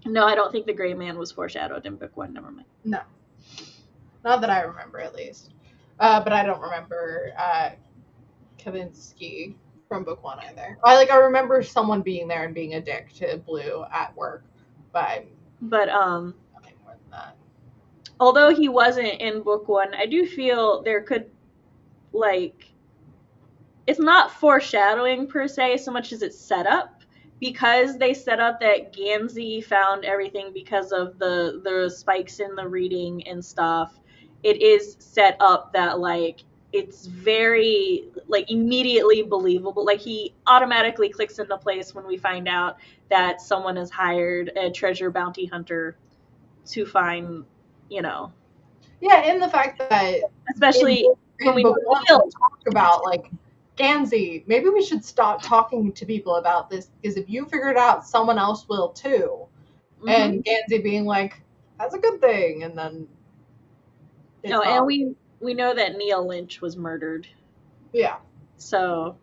no, I don't think the Gray Man was foreshadowed in book 1. Never mind. No, not that I remember, at least. But I don't remember Kavinsky from book 1 either. I remember someone being there and being a dick to Blue at work, but nothing more than that. Although he wasn't in book 1, I do feel there could, like, it's not foreshadowing per se so much as it's set up, because they set up that Gansey found everything because of the spikes in the reading and stuff. It is set up that, like, it's very, like, immediately believable. Like, he automatically clicks into place when we find out that someone has hired a treasure bounty hunter to find, you know. Yeah, and the fact that, especially when we talk about, like, Gansey, maybe we should stop talking to people about this, because if you figure it out, someone else will too. Mm-hmm. And Gansey being like, that's a good thing, and then and we know that Neil Lynch was murdered. Yeah. So,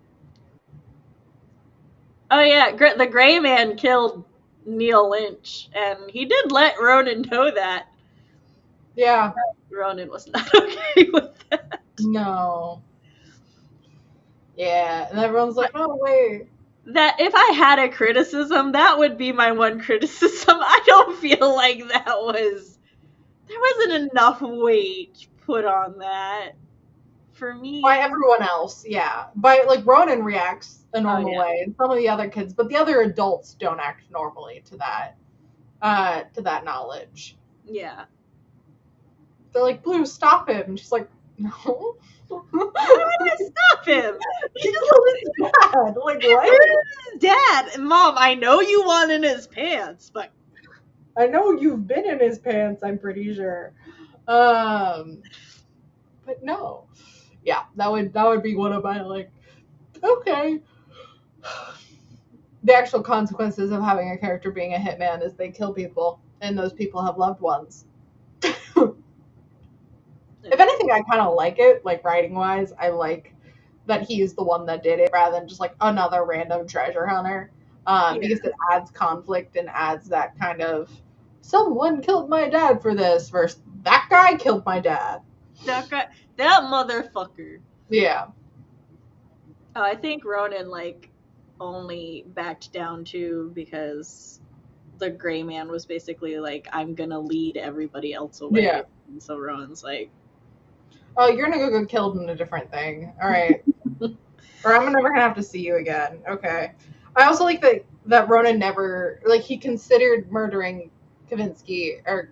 oh yeah, the Gray Man killed Neil Lynch, and he did let Ronan know that. Yeah. Ronan was not okay with that. No. Yeah, and everyone's like, oh, wait. That if I had a criticism, that would be my one criticism. I don't feel like there wasn't enough weight put on that for me. By everyone else, yeah. By, like, Ronan reacts a normal way, and some of the other kids, but the other adults don't act normally to that knowledge. Yeah. They're like, Blue, stop him. And she's like, no. How do I stop him? He killed his dad. Like, what? His dad. And Mom, I know you want in his pants, but I know you've been in his pants, I'm pretty sure. But no. Yeah, that would be one of my, like, okay. The actual consequences of having a character being a hitman is they kill people, and those people have loved ones. If anything, I kind of like it, like, writing-wise. I like that he's the one that did it rather than just, like, another random treasure hunter. Because it adds conflict and adds that kind of, someone killed my dad for this, versus that guy killed my dad. That motherfucker. Yeah. I think Ronan, like, only backed down too because the Gray Man was basically like, I'm gonna lead everybody else away. Yeah. And so Ronan's like, oh, you're gonna go get killed in a different thing. All right. Or I'm never gonna have to see you again. Okay. I also like that Ronan never, like, he considered murdering Kavinsky, or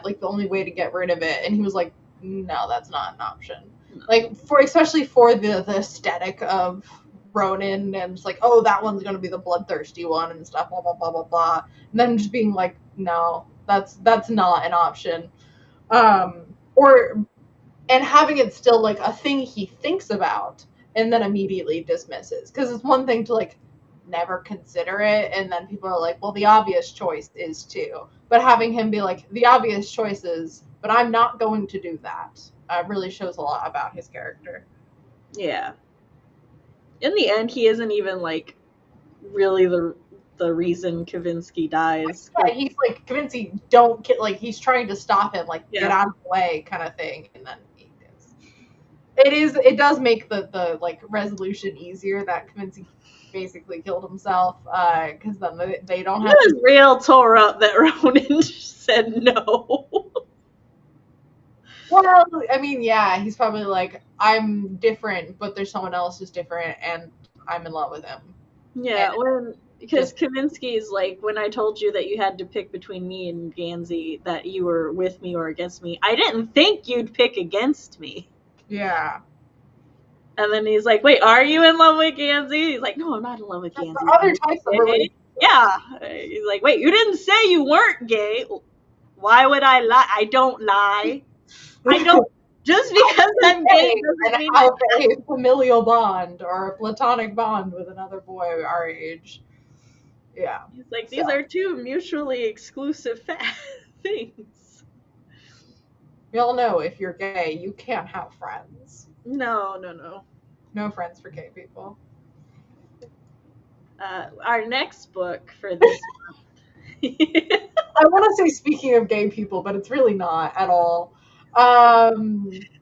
like the only way to get rid of it, and he was like, no, that's not an option. No. Like, especially for the aesthetic of Ronan, and it's like, oh, that one's gonna be the bloodthirsty one and stuff, blah blah blah blah blah. And then just being like, no, that's not an option. And having it still, like, a thing he thinks about and then immediately dismisses. Because it's one thing to, like, never consider it, and then people are like, well, the obvious choice is to. But having him be like, the obvious choice is, but I'm not going to do that, really shows a lot about his character. Yeah. In the end, he isn't even, like, really the reason Kavinsky dies. Yeah, he's like, Kavinsky, don't get, like, he's trying to stop him, like, get out of the way kind of thing, and then he is. It does make the like, resolution easier that Kavinsky basically killed himself, because then they don't have. It was real tore up that Ronan said no. Well, I mean, yeah, he's probably like, I'm different, but there's someone else who's different, and I'm in love with him. Yeah, because Kavinsky's like, when I told you that you had to pick between me and Gansey, that you were with me or against me, I didn't think you'd pick against me. Yeah. And then he's like, wait, are you in love with Gansey? He's like, no, I'm not in love with Gansey. Other types of relationships Yeah. He's like, wait, you didn't say you weren't gay. Why would I lie? I don't lie. I don't. Just because I'm gay And doesn't mean have a familial bond or a platonic bond with another boy our age. Yeah. He's like, So these are two mutually exclusive things. we all know if you're gay, you can't have friends. No. No friends for gay people. Our next book for this month. I want to say speaking of gay people, but it's really not at all.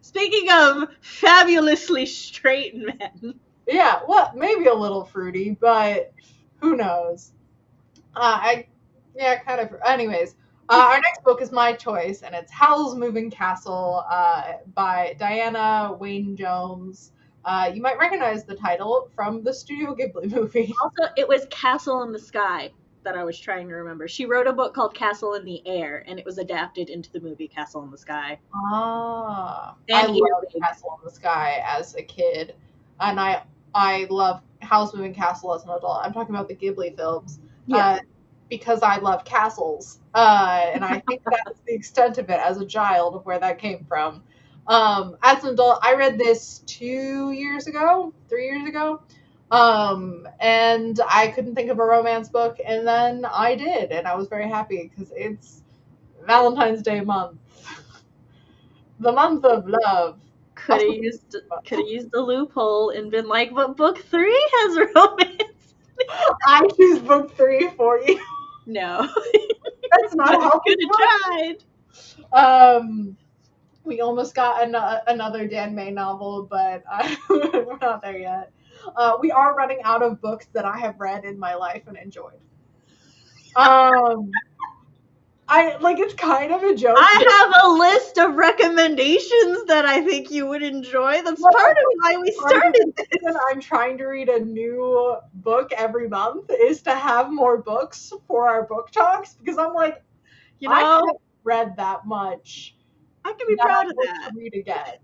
Speaking of fabulously straight men. Yeah, well, maybe a little fruity, but who knows? Kind of. Anyways, our next book is my choice, and it's Howl's Moving Castle by Diana Wayne Jones. You might recognize the title from the Studio Ghibli movie. Also, it was Castle in the Sky that I was trying to remember. She wrote a book called Castle in the Air, and it was adapted into the movie Castle in the Sky. I And loved Castle in the Sky as a kid, and I love Howl's Moving Castle as an adult. I'm talking about the Ghibli films. Yeah. Because I love castles, and I think that's the extent of it as a child of where that came from. As an adult, I read this 3 years ago, and I couldn't think of a romance book, and then I did, and I was very happy because it's Valentine's Day month, the month of love. Could have used the loophole and been like, but book 3 has romance. I choose book 3 for you. No. That's not how could have tried. We almost got another Dan May novel, but we're not there yet. We are running out of books that I have read in my life and enjoyed. It's kind of a joke. I have a list of recommendations that I think you would enjoy. That's part of why we started this. And I'm trying to read a new book every month is to have more books for our book talks, because I'm like, I haven't read that much. I can be proud of that. To read again.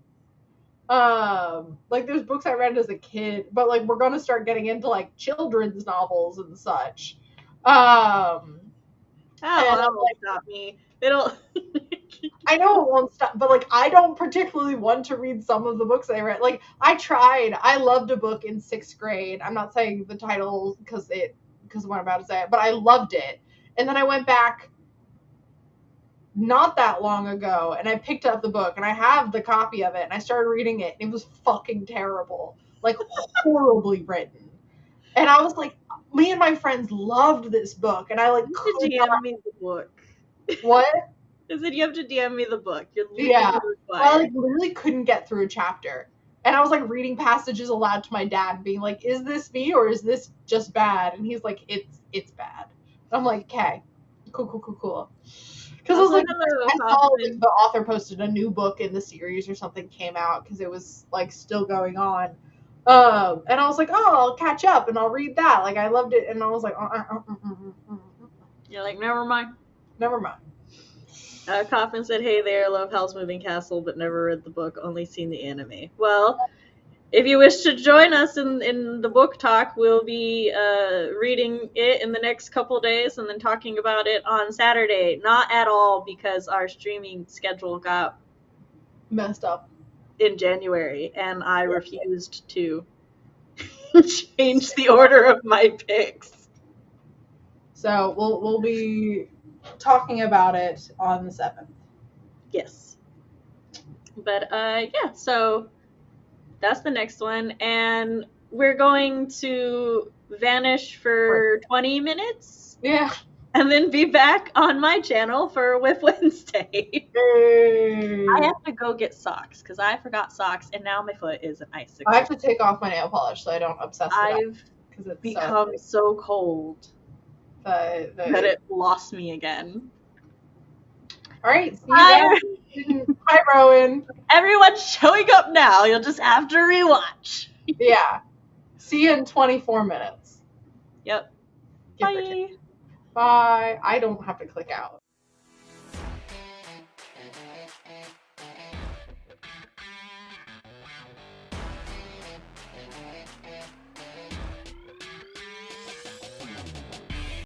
There's books I read as a kid, but we're gonna start getting into children's novels and such. That won't stop me. It'll. I know it won't stop, but I don't particularly want to read some of the books I read. I tried. I loved a book in 6th grade. I'm not saying the title because of what I'm about to say, but I loved it. And then I went back not that long ago, and I picked up the book, and I have the copy of it, and I started reading it, and it was fucking terrible, horribly written. And I was like, me and my friends loved this book, and I could DM me the book. What? I said you have to DM me the book. Yeah, I literally couldn't get through a chapter, and I was reading passages aloud to my dad, being like, "Is this me or is this just bad?" And he's like, "It's bad." I'm like, "Okay, cool." Because I was I saw the author posted a new book in the series or something came out because it was still going on. And I was like, oh, I'll catch up and I'll read that. I loved it, and I was like, You're like, never mind. Coffin said, hey there, love Howl's Moving Castle, but never read the book, only seen the anime. Well, if you wish to join us in the book talk, we'll be reading it in the next couple days and then talking about it on Saturday. Not at all because our streaming schedule got messed up in January, and I refused to change the order of my picks. So we'll be talking about it on the 7th. Yes. But yeah, so that's the next one, and we're going to vanish for 20 minutes. Yeah. And then be back on my channel for Whip Wednesday. Hey. I have to go get socks because I forgot socks, and now my foot is an icicle. I have to take off my nail polish so I don't obsess with it because it's become so cold that it lost me again. All right. See you guys. Hi, Rowan. Everyone's showing up now. You'll just have to rewatch. Yeah. See you in 24 minutes. Yep. Bye. Bye. I don't have to click out.